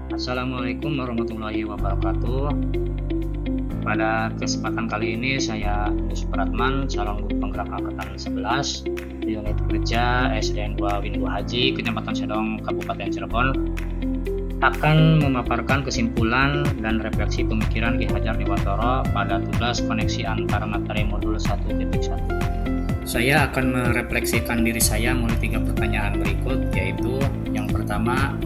Assalamualaikum warahmatullahi wabarakatuh. Pada kesempatan kali ini saya Yusuf Pratman, calon guru penggerak angkatan 11 di unit kerja SDN 2 Win 2 Haji, Kecamatan Sedong, Kabupaten Cirebon, akan memaparkan kesimpulan dan refleksi pemikiran Ki Hajar Dewantara pada tugas koneksi antara materi modul 1.1. Saya akan merefleksikan diri saya melalui 3 pertanyaan berikut, yaitu yang pertama,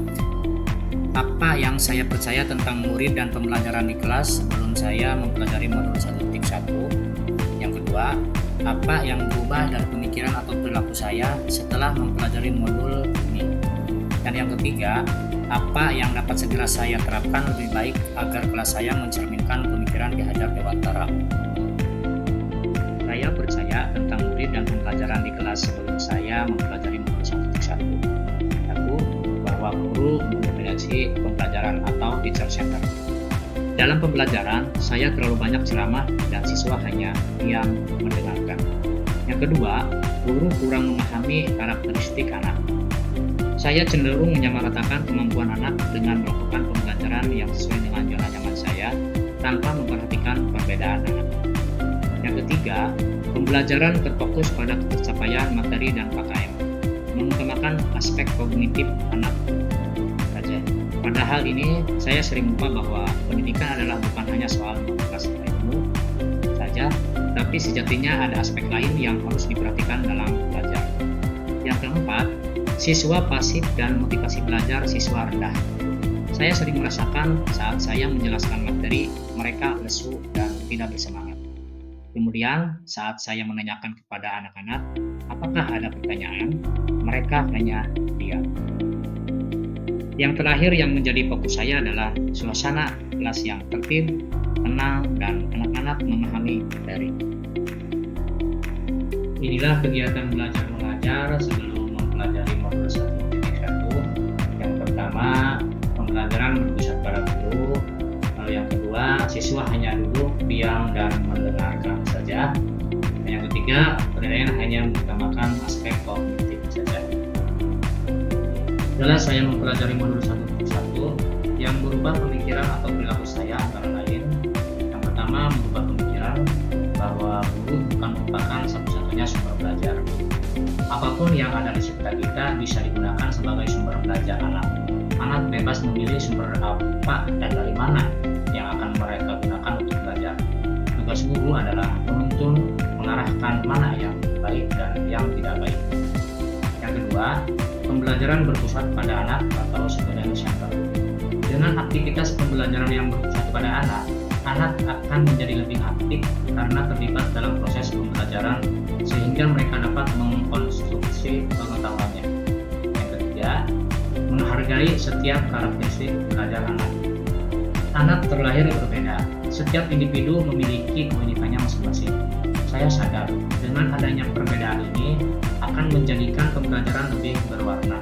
apa yang saya percaya tentang murid dan pembelajaran di kelas sebelum saya mempelajari modul 1.1? Yang kedua, apa yang berubah dari pemikiran atau perilaku saya setelah mempelajari modul ini? Dan yang ketiga, apa yang dapat segera saya terapkan lebih baik agar kelas saya mencerminkan pemikiran Ki Hajar Dewantara? Saya percaya tentang murid dan pembelajaran di kelas sebelum saya mempelajari modul 1.1. Satu, bahwa guru mendominasi pembelajaran atau teacher center. Dalam pembelajaran, saya terlalu banyak ceramah dan siswa hanya diam mendengarkan. Yang kedua, guru kurang memahami karakteristik anak. Saya cenderung menyamaratakan kemampuan anak dengan melakukan pembelajaran yang sesuai dengan zona nyaman saya tanpa memperhatikan perbedaan anak. Yang ketiga, pembelajaran terfokus pada pencapaian materi dan KKM, mengutamakan aspek kognitif anak saja. Pada hal ini, saya sering lupa bahwa pendidikan adalah bukan hanya soal mengikuti ilmu saja, tapi sejatinya ada aspek lain yang harus diperhatikan dalam belajar. Yang keempat, siswa pasif dan motivasi belajar siswa rendah. Saya sering merasakan saat saya menjelaskan materi, mereka lesu dan tidak bersemangat. Kemudian, saat saya menanyakan kepada anak-anak, apakah ada pertanyaan, mereka hanya diam. Yang terakhir yang menjadi fokus saya adalah suasana kelas yang tertib, tenang, dan anak-anak memahami materi. Inilah kegiatan belajar mengajar sebelum mempelajari modul 1.1. Yang pertama, pembelajaran berpusat pada guru. Lalu yang kedua, siswa hanya duduk, diam, dan mendengarkan saja. Dan yang ketiga, penilaian hanya mengutamakan aspek kognitif saja. Setelah saya mempelajari modul 1.1, yang berubah pemikiran atau perilaku saya antara lain. Yang pertama, merubah pemikiran bahwa guru bukan merupakan satu-satunya sumber belajar. Apapun yang ada di sekitar kita bisa digunakan sebagai sumber belajar anak. Anak bebas memilih sumber apa dan dari mana yang akan mereka gunakan untuk belajar. Tugas guru adalah menuntun, mengarahkan mana yang baik dan yang tidak baik. Yang kedua, pembelajaran berpusat pada anak atau student center. Dengan aktivitas pembelajaran yang berpusat pada anak akan menjadi lebih aktif karena terlibat dalam proses pembelajaran sehingga mereka dapat mengkonstruksi pengetahuannya. Yang ketiga, menghargai setiap karakteristik belajar anak. Anak terlahir berbeda, setiap individu memiliki keunikannya masing-masing. Saya sadar, dengan adanya perbedaan ini akan menjadikan pembelajaran lebih berwarna.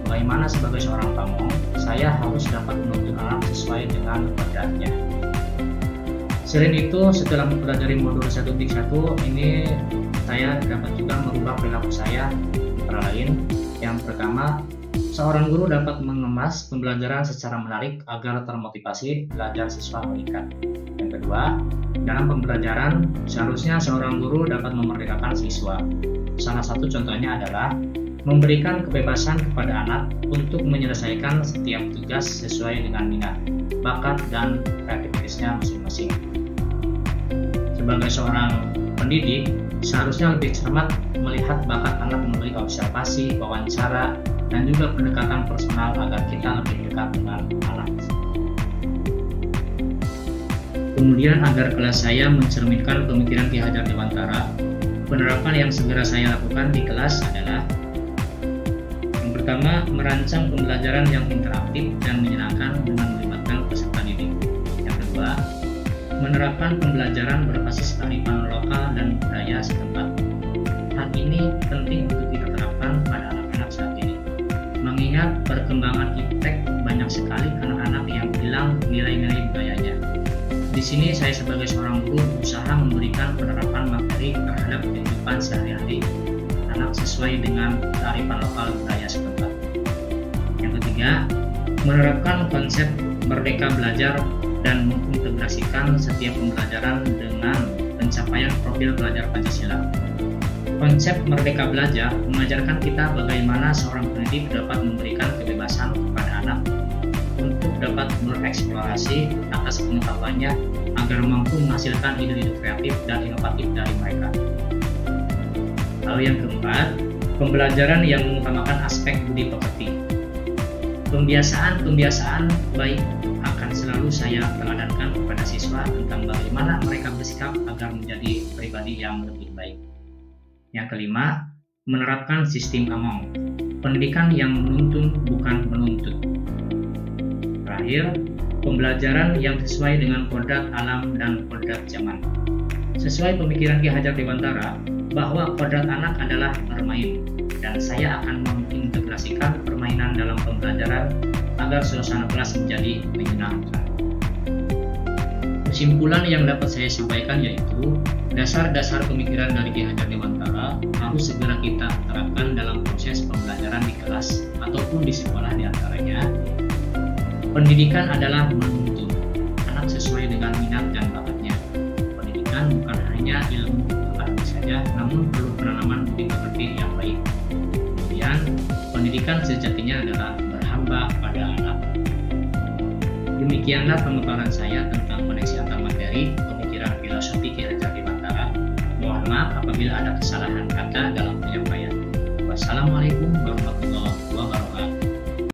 Bagaimana sebagai seorang pamong, saya harus dapat menuntun anak sesuai dengan kodratnya. Selain itu, setelah mempelajari modul 1.1 ini, saya dapat juga merubah perilaku saya antara lain. Yang pertama, seorang guru dapat mengemas pembelajaran secara menarik agar termotivasi belajar siswa meningkat. Yang kedua, dalam pembelajaran seharusnya seorang guru dapat memerdekakan siswa. Salah satu contohnya adalah memberikan kebebasan kepada anak untuk menyelesaikan setiap tugas sesuai dengan minat, bakat, dan kreativitasnya masing-masing. Sebagai seorang pendidik, seharusnya lebih cermat melihat bakat anak melalui observasi, wawancara, dan juga pendekatan personal agar kita lebih dekat dengan anak. Kemudian agar kelas saya mencerminkan pemikiran Ki Hajar Dewantara, penerapan yang segera saya lakukan di kelas adalah: yang pertama, merancang pembelajaran yang interaktif dan menyenangkan dengan melibatkan peserta didik. Yang kedua, menerapkan pembelajaran berbasis kearifan lokal dan budaya setempat. Hal ini penting untuk kita terapkan pada anak-anak saat ini, mengingat perkembangan iptek banyak sekali anak-anak yang hilang nilai-nilai budayanya. Di sini saya sebagai seorang guru berusaha memberikan penerapan materi terhadap kehidupan sehari-hari anak sesuai dengan kearifan lokal budaya setempat. Yang ketiga, Menerapkan konsep merdeka belajar dan mengintegrasikan setiap pembelajaran dengan pencapaian profil pelajar Pancasila. Konsep merdeka belajar mengajarkan kita bagaimana seorang pendidik dapat memberikan kebebasan kepada anak untuk dapat bereksplorasi atas pengetahuannya agar mampu menghasilkan ide-ide kreatif dan inovatif dari mereka. Lalu yang keempat, pembelajaran yang mengutamakan aspek budi pekerti. Pembiasaan baik akan selalu saya teladankan kepada siswa tentang bagaimana mereka bersikap agar menjadi pribadi yang lebih baik. Yang kelima, menerapkan sistem AMONG, pendidikan yang menuntun bukan menuntut. Terakhir, pembelajaran yang sesuai dengan kodrat alam dan kodrat zaman. Sesuai pemikiran Ki Hajar Dewantara bahwa kodrat anak adalah bermain, dan saya akan mengintegrasikan permainan dalam pembelajaran agar suasana kelas menjadi menyenangkan. Kesimpulan yang dapat saya sampaikan yaitu dasar-dasar pemikiran dari Ki Hajar Dewantara harus segera kita terapkan dalam proses pembelajaran di kelas ataupun di sekolah. Di antaranya, pendidikan adalah menuntun anak sesuai dengan minat dan bakatnya. Pendidikan bukan hanya ilmu akademik saja, namun perlu penanaman budi pekerti yang baik. Kemudian, pendidikan sejatinya adalah berhamba pada anak. Demikianlah pemaparan saya tentang koneksi antar materi pemikiran filosofi Ki Hajar Dewantara. Mohon maaf apabila ada kesalahan kata dalam penyampaian. Wassalamualaikum warahmatullahi wabarakatuh.